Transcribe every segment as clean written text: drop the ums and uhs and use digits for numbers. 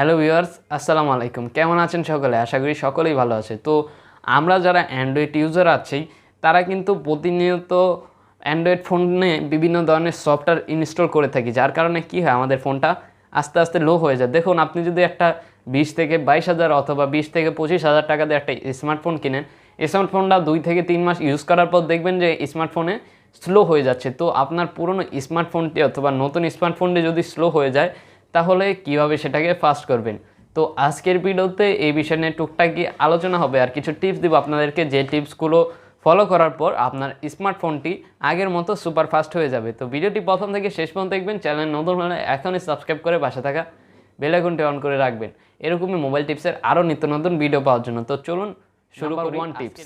Hello viewers, আসসালামু আলাইকুম। কেমন আছেন সকলে? আশা করি সকলেই ভালো আছে। তো আমরা যারা অ্যান্ড্রয়েড ইউজার আছি তারা কিন্তু প্রতিনিয়ত অ্যান্ড্রয়েড ফোনে বিভিন্ন ধরনের সফটওয়্যার ইনস্টল করে থাকি, যার কারণে কী হয়, আমাদের ফোনটা আস্তে আস্তে লো হয়ে যায়। দেখুন, আপনি যদি একটা 20,000 থেকে 22,000 অথবা 20,000 থেকে 25,000 টাকা দিয়ে একটা স্মার্টফোন কিনেন, স্মার্টফোনটা 2 থেকে 3 মাস ইউজ করার পর দেখবেন যে স্মার্টফোনে স্লো হয়ে যাচ্ছে। তো আপনার পুরনো স্মার্টফোনটি অথবা নতুন স্মার্টফোনটি যদি স্লো হয়ে যায়, তাহলে কিভাবে সেটাকে ফাস্ট করবেন। তো আজকের ভিডিওতে এই বিষয় নিয়ে টুকটাকি আলোচনা হবে, আর কিছু টিপস দিব আপনাদেরকে, যে টিপসগুলো ফলো করার পর আপনার স্মার্টফোনটি আগের মতো সুপার ফাস্ট হয়ে যাবে। তো ভিডিওটি প্রথম থেকে শেষ পর্যন্ত দেখবেন। চ্যানেল নতুন হলে এখনই সাবস্ক্রাইব করে পাশে থাকা বেল আইকনটি অন করে রাখবেন, এরকমই মোবাইল টিপসের আরও নিত্য নতুন ভিডিও পাওয়ার জন্য। তো চলুন শুরু করি। ওয়ান টিপস,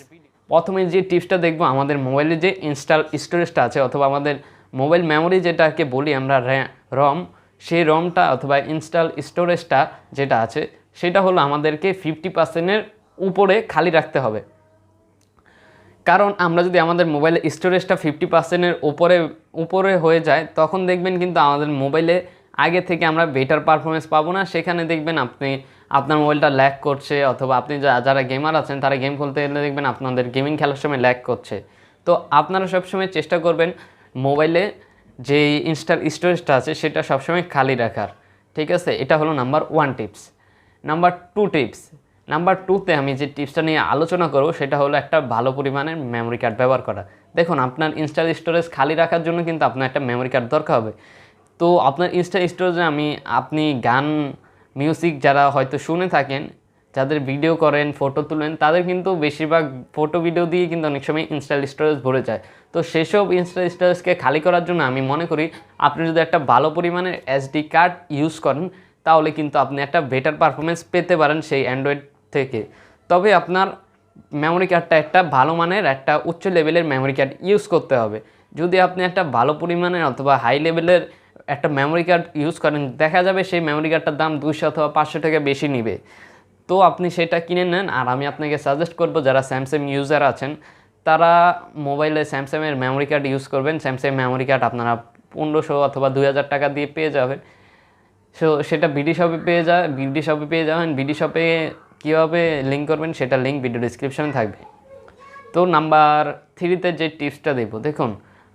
প্রথমে যে টিপসটা দেখবো, আমাদের মোবাইলে যে ইনস্টল স্টোরেজটা আছে অথবা আমাদের মোবাইল মেমোরি যেটাকে বলি আমরা রম, সেই রমটা অথবা ইনস্টল স্টোরেজটা যেটা আছে সেটা হলো আমাদেরকে 50%-এর উপরে খালি রাখতে হবে। কারণ আমরা যদি আমাদের মোবাইলে স্টোরেজটা 50%-এর উপরে হয়ে যায়, তখন দেখবেন কিন্তু আমাদের মোবাইলে আগে থেকে আমরা বেটার পারফরমেন্স পাবো না। সেখানে দেখবেন আপনার মোবাইলটা ল্যাগ করছে, অথবা আপনি যারা গেমার আছেন তারা গেম খেলতে গেলে দেখবেন আপনাদের গেমিং খেলার সময় ল্যাগ করছে। তো আপনারা সবসময় চেষ্টা করবেন মোবাইলে যে ইনস্টল স্টোরেজটা আছে সেটা সবসময় খালি রাখার। ঠিক আছে, এটা হলো number 1 tips. Number 2 tips, number 2তে আমি যে টিপসটা নিয়ে আলোচনা করব সেটা হলো একটা ভালো পরিমাণের মেমোরি কার্ড ব্যবহার করা। দেখুন, আপনার ইনস্টল স্টোরেজ খালি রাখার জন্য কিন্তু আপনার একটা মেমোরি কার্ড দরকার হবে। তো আপনার ইনস্টল স্টোরেজে আপনি গান, মিউজিক যারা হয়তো শুনে থাকেন, যাদের ভিডিও করেন, ফটো তুলেন, তাদের কিন্তু বেশিরভাগ ফটো ভিডিও দিয়ে কিন্তু অনেক সময় ইনস্টল স্টোরেজ ভরে যায়। তো সেসব ইনস্টল স্টোরেজকে খালি করার জন্য আমি মনে করি আপনি যদি একটা ভালো পরিমাণের এসডি কার্ড ইউজ করেন, তাহলে কিন্তু আপনি একটা বেটার পারফরমেন্স পেতে পারেন সেই অ্যান্ড্রয়েড থেকে। তবে আপনার মেমোরি কার্ডটা একটা ভালো মানের, একটা উচ্চ লেভেলের মেমোরি কার্ড ইউজ করতে হবে। যদি আপনি একটা ভালো পরিমাণের অথবা হাই লেভেলের একটা মেমোরি কার্ড ইউজ করেন, দেখা যাবে সেই মেমোরি কার্ডটার দাম 200 অথবা 500 টাকা বেশি নিবে। তো আপনি সেটা কিনে নেন। আর আমি আপনাকে সাজেস্ট করব, যারা স্যামসাং ইউজার আছেন তারা মোবাইলে স্যামসাংয়ের মেমোরি কার্ড ইউজ করবেন। স্যামসাং মেমোরি কার্ড আপনারা 1500 অথবা 2000 টাকা দিয়ে পেয়ে যাবেন। সেটা বিডি শপে পেয়ে যাবেন। বিডি শপে কীভাবে লিঙ্ক করবেন সেটা লিঙ্ক ভিডিও ডিসক্রিপশনে থাকবে। তো নাম্বার 3তে যে টিপসটা দেব, দেখুন,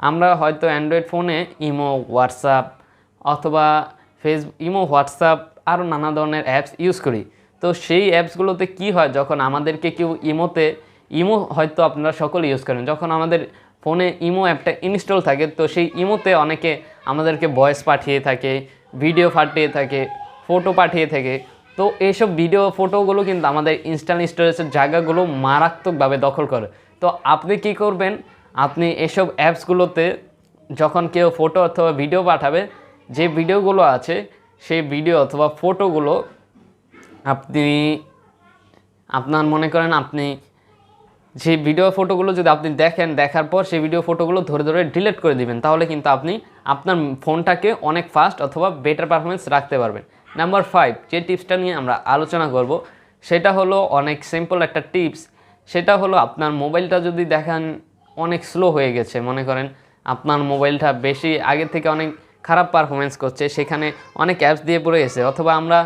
আমরা হয়তো অ্যান্ড্রয়েড ফোনে ইমো, হোয়াটসঅ্যাপ অথবা ইমো, হোয়াটসঅ্যাপ আরও নানা ধরনের অ্যাপস ইউজ করি। তো সেই অ্যাপসগুলোতে কি হয়, যখন আমাদেরকে কেউ ইমো হয়তো আপনারা সকলে ইউজ করেন, যখন আমাদের ফোনে ইমো অ্যাপটা ইনস্টল থাকে, তো সেই ইমোতে অনেকে আমাদেরকে ভয়েস পাঠিয়ে থাকে, ভিডিও পাঠিয়ে থাকে, ফটো পাঠিয়ে থাকে। তো এইসব ভিডিও, ফটোগুলো কিন্তু আমাদের ইনস্টল স্টোরেজের জায়গাগুলো মারাত্মকভাবে দখল করে। তো আপনি কি করবেন, আপনি এসব অ্যাপসগুলোতে যখন কেউ ফটো অথবা ভিডিও পাঠাবে, যে ভিডিওগুলো আছে সেই ভিডিও অথবা ফটোগুলো আপনার মনে করেন আপনি যে ভিডিও ফটোগুলো যদি আপনি দেখার পর সেই ভিডিও ফটোগুলো ধরে ধরে ডিলিট করে দিবেন, তাহলে কিন্তু আপনি আপনার ফোনটাকে অনেক ফাস্ট অথবা বেটার পারফরমেন্স রাখতে পারবেন। নাম্বার 5 যে টিপসটা নিয়ে আমরা আলোচনা করব সেটা হলো অনেক সিম্পল একটা টিপস। সেটা হলো, আপনার মোবাইলটা যদি দেখেন অনেক স্লো হয়ে গেছে, মনে করেন আপনার মোবাইলটা বেশি আগে থেকে অনেক খারাপ পারফরমেন্স করছে, সেখানে অনেক অ্যাপস দিয়ে পড়ে গেছে, অথবা আমরা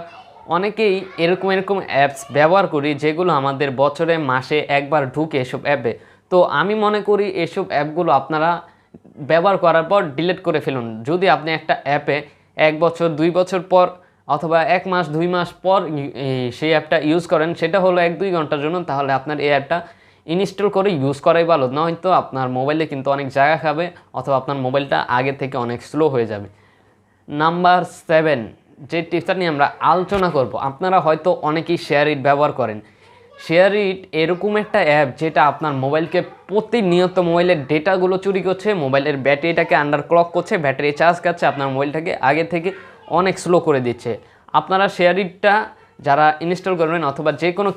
অনেকেই এরকম অ্যাপস ব্যবহার করি যেগুলো আমাদের বছরে মাসে একবার ঢুকে এসব অ্যাপে। তো আমি মনে করি এসব অ্যাপগুলো আপনারা ব্যবহার করার পর ডিলিট করে ফেলুন। যদি আপনি একটা অ্যাপে 1 বছর 2 বছর পর অথবা 1 মাস 2 মাস পর সেই অ্যাপটা ইউজ করেন, সেটা হলো 1-2 ঘন্টার জন্য, তাহলে আপনার এই অ্যাপটা ইনস্টল করে ইউজ করাই ভালো। নয়তো আপনার মোবাইলে কিন্তু অনেক জায়গা খাবে, অথবা আপনার মোবাইলটা আগে থেকে অনেক স্লো হয়ে যাবে। নাম্বার 7 যে টিপসটা নিয়ে আমরা আলোচনা করব, আপনারা হয়তো অনেকেই শেয়ারইট ব্যবহার করেন। শেয়ারইট এরকম একটা অ্যাপ যেটা আপনার মোবাইলকে প্রতিনিয়ত মোবাইলের ডেটাগুলো চুরি করছে, মোবাইলের ব্যাটারিটাকে আন্ডার ক্লক করছে, ব্যাটারি চার্জ খাচ্ছে, আপনার মোবাইলটাকে আগে থেকে অনেক স্লো করে দিচ্ছে। আপনারা শেয়ারইটটা যারা ইনস্টল করবেন, অথবা যে কোনো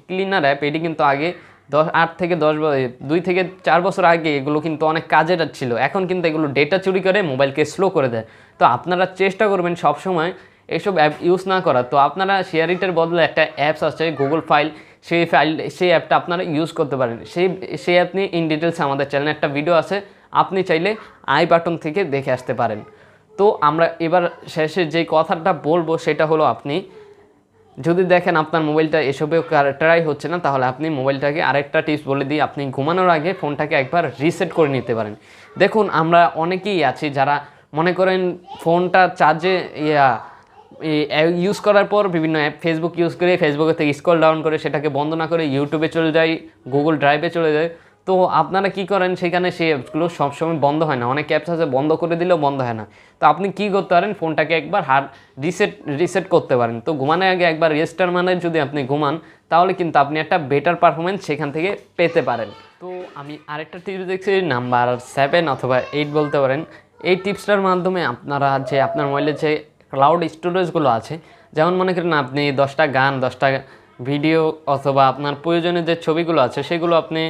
ক্লিনার অ্যাপ, এটি কিন্তু আগে 2 থেকে 4 বছর আগে এগুলো কিন্তু অনেক কাজের ছিল। এখন কিন্তু এগুলো ডেটা চুরি করে মোবাইলকে স্লো করে দেয়। তো আপনারা চেষ্টা করবেন সবসময় এইসব অ্যাপ ইউজ না করা। তো আপনারা শেয়ারইটের বদলে একটা অ্যাপস আছে গুগল ফাইল, সেই অ্যাপটা আপনারা ইউজ করতে পারেন। সেই অ্যাপ নিয়ে ইন ডিটেলস আমাদের চ্যানেলে একটা ভিডিও আছে, আপনি চাইলে আই বাটন থেকে দেখে আসতে পারেন। তো আমরা এবার শেষে যে কথাটা বলবো সেটা হলো, আপনি যদি দেখেন আপনার মোবাইলটা এসবেও ট্রাই হচ্ছে না, তাহলে আপনি মোবাইলটাকে আরেকটা টিপস বলে দিই, আপনি ঘুমানোর আগে ফোনটাকে একবার রিসেট করে নিতে পারেন। দেখুন আমরা অনেকেই আছি যারা মনে করেন ফোনটা চার্জে ইউজ করার পর বিভিন্ন অ্যাপ ফেসবুক ইউজ করে ফেসবুকে থেকে স্ক্রল ডাউন করে সেটাকে বন্ধ না করে ইউটিউবে চলে যায়, গুগল ড্রাইভে চলে যায়। তো আপনারা কি করেন, সেখানে সেই অ্যাপসগুলো সবসময় বন্ধ হয় না, অনেক অ্যাপস আছে বন্ধ করে দিলেও বন্ধ হয় না। তো আপনি কি করতে পারেন, ফোনটাকে একবার হার্ড রিসেট করতে পারেন। তো ঘুমানোর আগে একবার রেজিস্টার মানে যদি আপনি ঘুমান, তাহলে কিন্তু আপনি একটা বেটার পারফরমেন্স সেখান থেকে পেতে পারেন। তো আমি আরেকটা টিপস দেখছি, নাম্বার 7 অথবা 8 বলতে পারেন। এই টিপসটার মাধ্যমে আপনারা যে আপনার মোবাইলে যে ক্লাউড স্টোরেজগুলো আছে, যেমন মনে করেন আপনি 10টা গান 10টা ভিডিও অথবা আপনার প্রয়োজনীয় যে ছবিগুলো আছে সেগুলো আপনি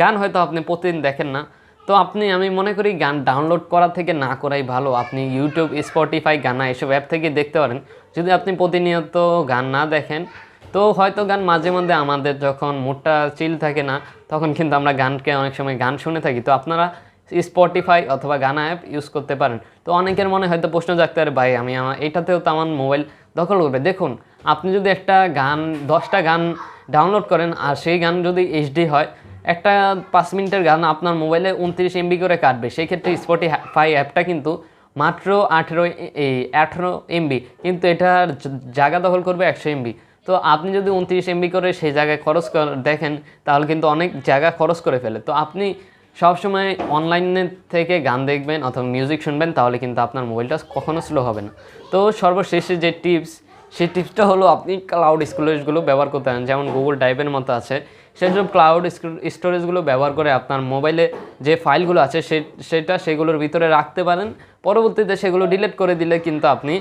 গান হয়তো আপনি প্রতিদিন দেখেন না, তো আমি মনে করি গান ডাউনলোড করা থেকে না করাই ভালো। আপনি ইউটিউব, স্পটিফাই, গানা এসব অ্যাপ থেকে দেখতে পারেন। যদি আপনি প্রতিনিয়ত গান না দেখেন, তো হয়তো গান মাঝে মধ্যে আমাদের যখন মুডটা চিল থাকে না, তখন কিন্তু আমরা গানকে অনেক সময় গান শুনে থাকি। তো আপনারা স্পটিফাই অথবা গানা অ্যাপ ইউজ করতে পারেন। তো অনেকের মনে হয়তো প্রশ্ন জাগতে পারে, ভাই আমার এইটাতেও তো আমার মোবাইল দখল করবে। দেখুন আপনি যদি একটা গান 10টা গান ডাউনলোড করেন আর সেই গান যদি এইচডি হয়, একটা 5 মিনিটের গান আপনার মোবাইলে 29 এমবি করে কাটবে। সেই ক্ষেত্রে স্পটিফাই অ্যাপটা কিন্তু মাত্র 18 এমবি, কিন্তু এটার জায়গা দখল করবে 100 এমবি। তো আপনি যদি 29 এমবি করে সেই জায়গায় দেখেন, তাহলে কিন্তু অনেক জায়গা খরচ করে ফেলে। তো আপনি সবসময় অনলাইনে থেকে গান দেখবেন অথবা মিউজিক শুনবেন, তাহলে কিন্তু আপনার মোবাইলটা কখনো স্লো হবে না। তো সর্বশেষে যে টিপস, সেই টিপসটা হলো আপনি ক্লাউড স্টোরেজগুলো ব্যবহার করতে পারেন, যেমন গুগল ড্রাইভের মতো আছে। সেসব ক্লাউড স্টোরেজগুলো ব্যবহার করে আপনার মোবাইলে যে ফাইলগুলো আছে সেগুলোর ভিতরে রাখতে পারেন। পরবর্তীতে সেগুলো ডিলিট করে দিলে কিন্তু আপনি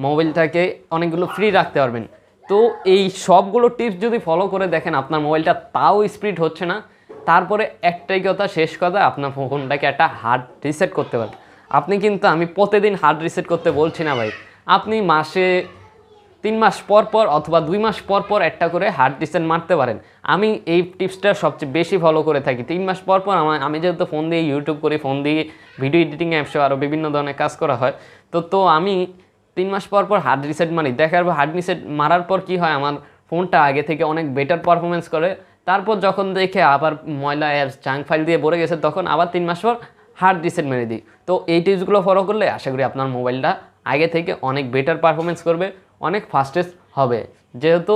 মোবাইলটাকে অনেকগুলো ফ্রি রাখতে পারবেন। তো এই সবগুলো টিপস যদি ফলো করে দেখেন আপনার মোবাইলটা তাও স্পিড হচ্ছে না, তারপরে একটাই কথা, শেষ কথা, আপনার ফোনটাকে একটা হার্ড রিসেট করতে পারেন। আপনি কিন্তু আমি প্রতিদিন হার্ড রিসেট করতে বলছি না ভাই, আপনি মাসে 3 মাস পর পর অথবা 2 মাস পর পর একটা করে হার্ড রিসেট মারতে পারেন। আমি এই টিপসটা সবচেয়ে বেশি ফলো করে থাকি। 3 মাস পর পর আমি যেহেতু ফোন দিয়ে ইউটিউব করি, ফোন দিয়ে ভিডিও এডিটিং অ্যাপসও আরও বিভিন্ন ধরনের কাজ করা হয়, তো আমি 3 মাস পর পর হার্ড রিসেট মারি। দেখার পর হার্ড রিসেট মারার পর কি হয়, আমার ফোনটা আগে থেকে অনেক বেটার পারফরমেন্স করে। তারপর যখন দেখে আবার ময়লা অ্যাপস জাঙ্ক ফাইল দিয়ে ভরে গেছে, তখন আবার 3 মাস পর হার্ড রিসেট মেরে দিই। তো এই টিপসগুলো ফলো করলে আশা করি আপনার মোবাইলটা আগে থেকে অনেক বেটার পারফরমেন্স করবে, অনেক ফাস্টেস্ট হবে। যেহেতু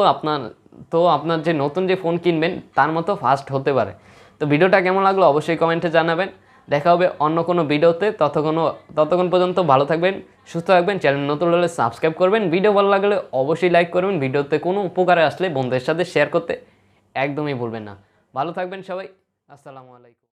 আপনার যে নতুন যে ফোন কিনবেন তার মতো ফাস্ট হতে পারে। তো ভিডিওটা কেমন লাগলো অবশ্যই কমেন্টে জানাবেন। দেখা হবে অন্য কোনো ভিডিওতে। ততক্ষণ পর্যন্ত ভালো থাকবেন, সুস্থ থাকবেন। চ্যানেল নতুন হলে সাবস্ক্রাইব করবেন। ভিডিও ভালো লাগলে অবশ্যই লাইক করবেন। ভিডিওতে কোনো উপকারে আসলে বন্ধুদের সাথে শেয়ার করতে একদমই ভুলবেন না। ভালো থাকবেন সবাই। আসসালামু আলাইকুম।